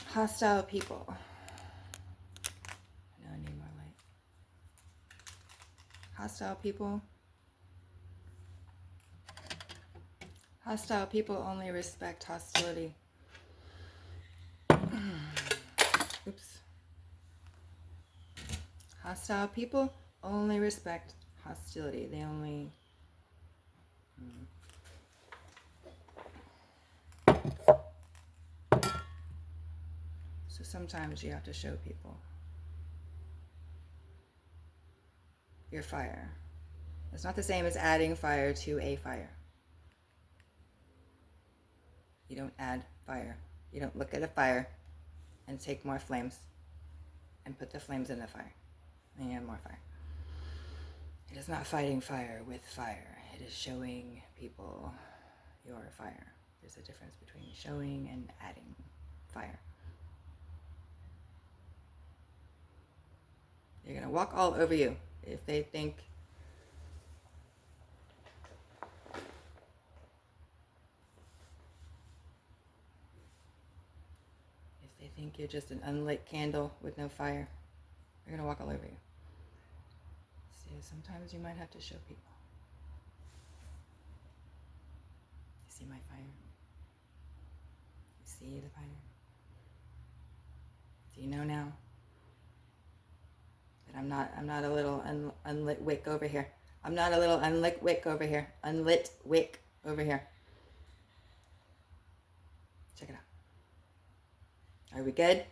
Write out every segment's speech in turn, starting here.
Hostile people. I need more light. Hostile people. Hostile people only respect hostility. Oops. Hostile people only respect hostility. They only... So sometimes you have to show people your fire. It's not the same as adding fire to a fire. You don't add fire. You don't look at a fire and take more flames and put the flames in the fire. And you have more fire. It is not fighting fire with fire. It is showing people your fire. There's a difference between showing and adding fire. They're going to walk all over you if they think you're just an unlit candle with no fire. They're going to walk all over you. So sometimes you might have to show people. You see my fire? You see the fire? Do you know now that I'm not a little unlit wick over here. I'm not a little unlit wick over here. Unlit wick over here. Check it out. Are we good?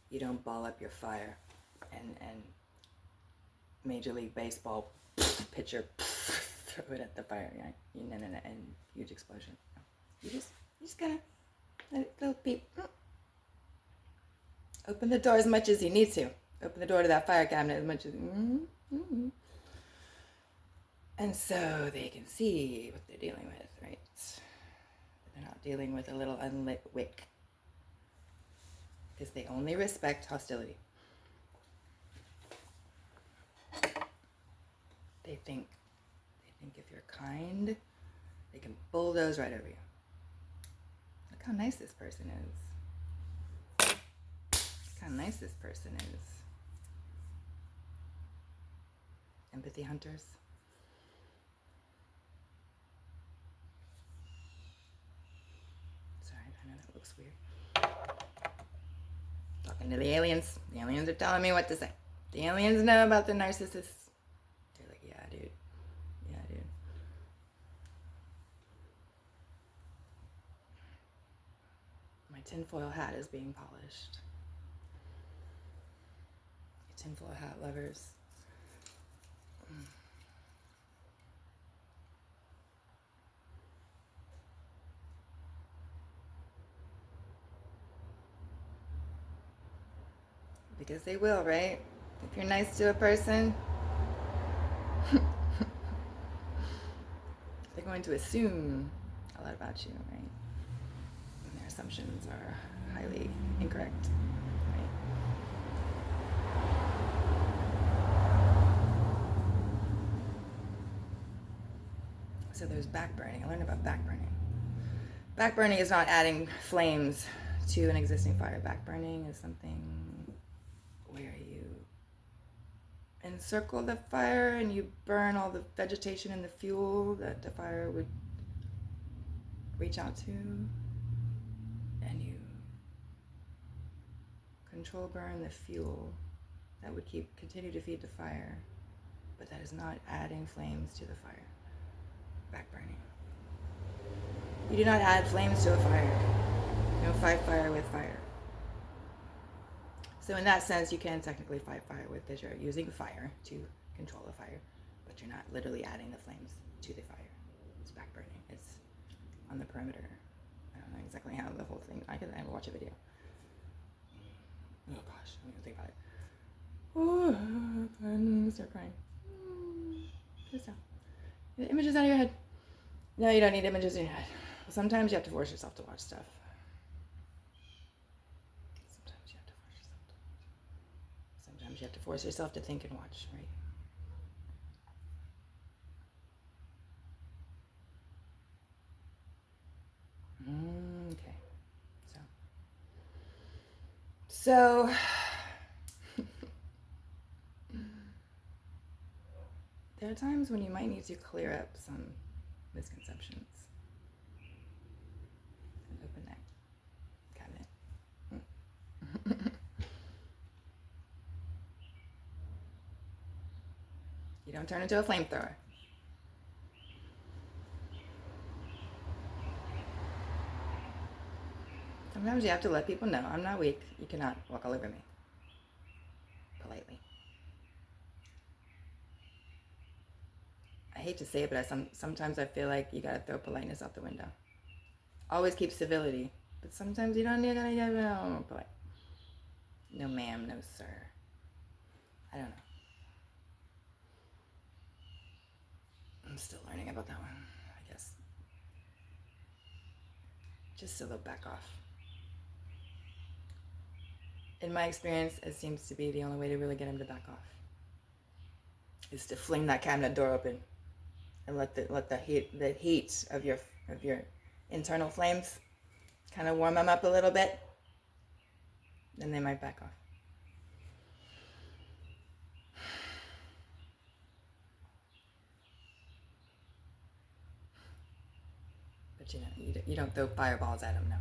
You don't ball up your fire and Major League Baseball pitcher throw it at the fire, right? And huge explosion. You just gotta let it go peep. Open the door as much as you need to. Open the door to that fire cabinet as much as and so they can see what they're dealing with, right? They're not dealing with a little unlit wick. Because they only respect hostility. They think if you're kind, they can bulldoze right over you. Look how nice this person is. Look how nice this person is. Empathy hunters. Sorry, I know that looks weird. Talking to the aliens. The aliens are telling me what to say. The aliens know about the narcissists. They're like, yeah, dude. Yeah, dude. My tinfoil hat is being polished. Tinfoil hat lovers. Because they will, right? If you're nice to a person, they're going to assume a lot about you, right? And their assumptions are highly incorrect, right? So there's backburning. I learned about backburning. Backburning is not adding flames to an existing fire. Backburning is something where you encircle the fire and you burn all the vegetation and the fuel that the fire would reach out to, and you control burn the fuel that would continue to feed the fire, but that is not adding flames to the fire. Backburning. You do not add flames to a fire. You don't fight fire with fire. So in that sense, you can technically fight fire because you're using fire to control the fire, but you're not literally adding the flames to the fire. It's backburning. It's on the perimeter. I don't know exactly how the whole thing. I can watch a video. Oh gosh, I'm gonna think about it. Oh, I'm gonna start crying. Just down. Get the images out of your head. No, you don't need images in your head. Sometimes you have to force yourself to watch stuff. Sometimes you have to force yourself to think and watch, right? So, there are times when you might need to clear up some misconceptions. Open that cabinet. You don't turn into a flamethrower. Sometimes you have to let people know, I'm not weak. You cannot walk all over me. Politely. I hate to say it, but sometimes I feel like you gotta throw politeness out the window. Always keep civility, but sometimes you don't need to get polite. No ma'am, no sir. I don't know. I'm still learning about that one, I guess. Just a little back off. In my experience, it seems to be the only way to really get him to back off is to fling that cabinet door open and let the heat of your internal flames kind of warm them up a little bit. Then they might back off. But you don't throw fireballs at them, no.